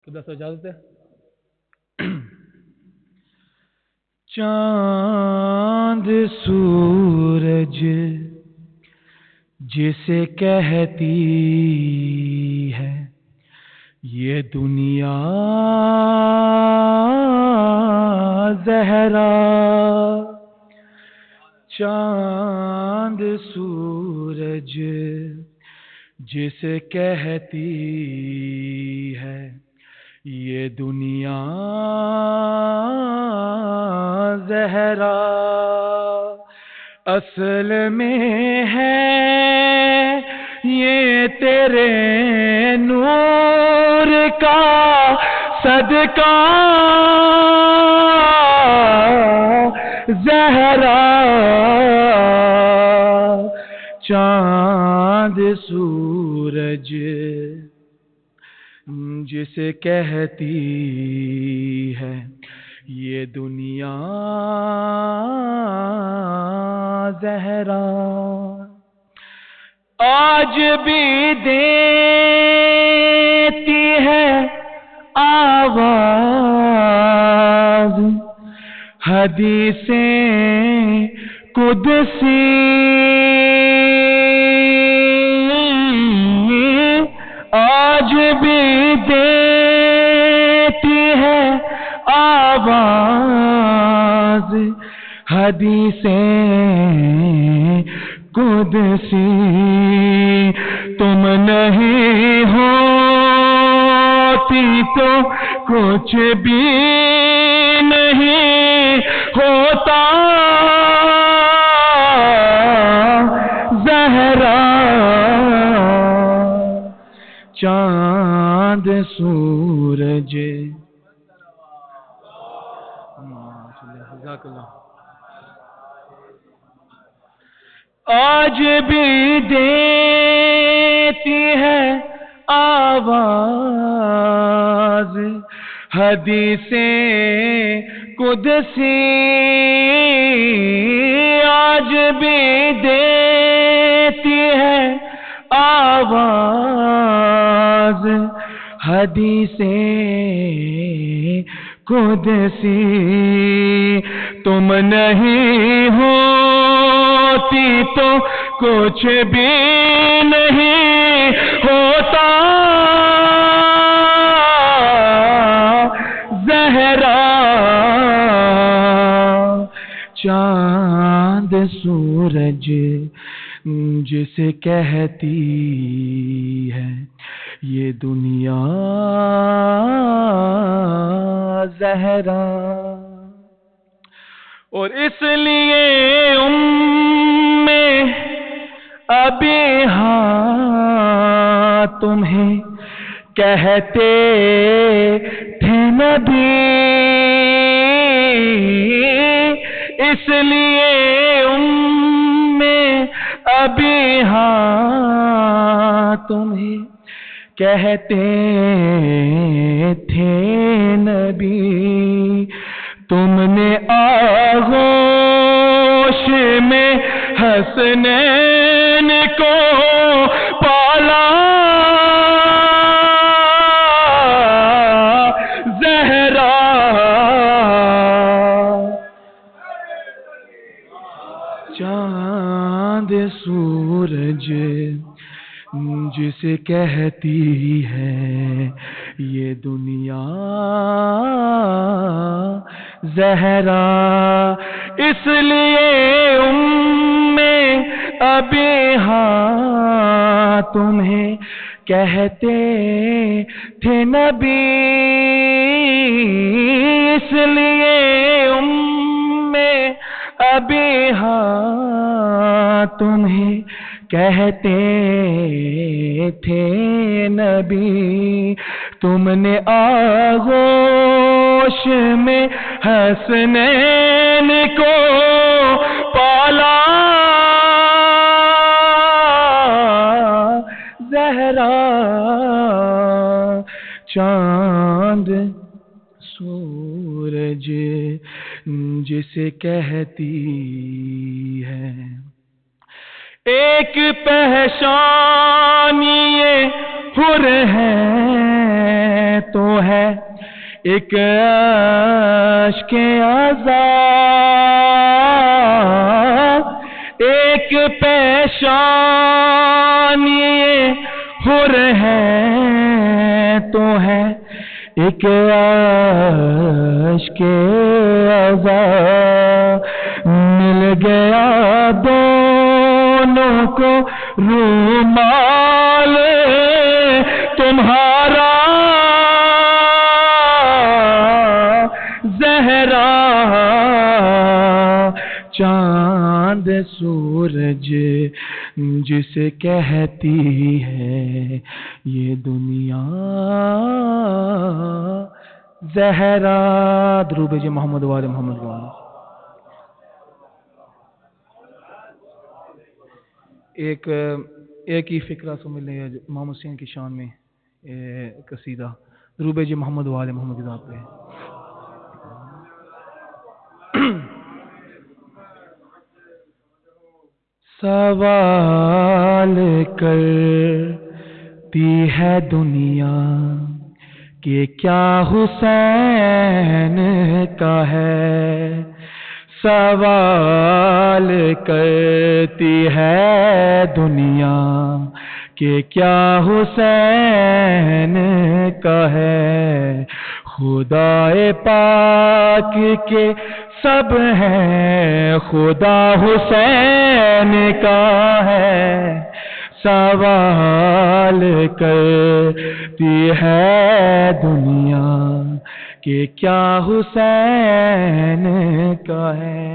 قبلہ سے اجازت ہے۔ چاند سورج جسے کہتی ہے یہ دنیا زہرا، چاند سورج جسے کہتی ہے یہ دنیا زہرا، اصل میں ہے یہ تیرے نور کا صدقہ زہرا، چاند سورج جسے کہتی ہے یہ دنیا زہرا، آج بھی دیتی ہے آواز حدیثیں قدسی، آج بھی دیتی ہے آواز حدیثیں قدسی، تم نہیں ہوتی تو کچھ بھی نہیں ہوتا زہرا، چاند سورج آج بھی دیتی ہے آواز حدیثیں قدسی، آج بھی دیتی ہے آواز حدیثیں قدسی، تم نہیں ہوتی تو کچھ بھی نہیں ہوتا زہرا، چاند سورج جسے کہتی ہے یہ دنیا زہرا، اور اس لیے ابھی ہاں تمہیں کہتے تھے نبی، اس لیے ابھی ہاں تمہیں کہتے تھے نبی، تم نے آغوش میں حسنین کو پالا زہرا، چاند سورج جسے کہتی ہے یہ دنیا زہرا، اس لیے ابھی ہاں تمہیں کہتے تھے نبی، اس لیے ابھی ہاں تمہیں کہتے تھے نبی، تم نے آغوش میں حسنین کو پالا زہرا، چاند سورج جسے کہتی ہے ایک پہچانی حر ہیں تو ہے ایک عشق آزاد، ایک پیشانی حر ہیں تو ہے ایک عشق آزاد، مل گیا دونوں کو رومال تمہارا زہرا، چاند سورج جسے کہتی ہے یہ دنیا زہرا۔ درود بھیجئے محمد وآل محمد وآل۔ ایک ہی فقرہ سمجھ لیں امام حسین کی شان میں قصیدہ، درود بھیجئے محمد وآل محمد کی ذات پہ۔ سوال کرتی ہے دنیا کہ کیا حسین کا ہے، سوال کرتی ہے دنیا کہ کیا حسین کا ہے، خدائے پاک کے سب ہیں خدا حسین کا ہے، سوال کرتی ہے دنیا کہ کیا حسین کا ہے۔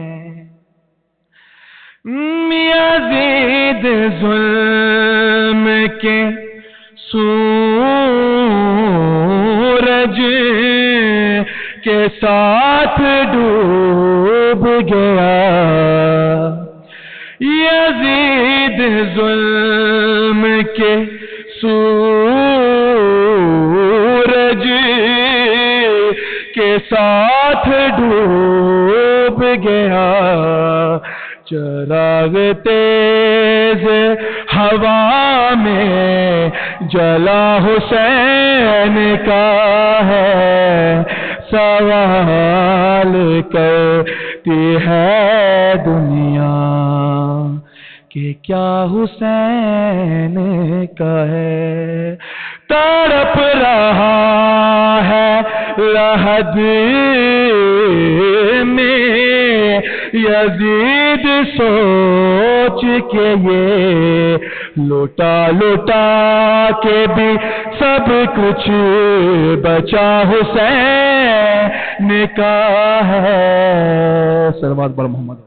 یزید ظلم کے سورج کے ساتھ ڈوب گیا، یزید ظلم کے سورج کے ساتھ ڈوب گیا، چراغ تیز ہوا میں جلا حسین کا ہے، سوال کرتی ہے دنیا کہ کیا حسین کا ہے، تڑپ رہا ہے لحد میں یزید سوچ کے یہ لوٹا لوٹا کے بھی سب کچھ بچا حسین کا ہے۔ صلوات بر محمد۔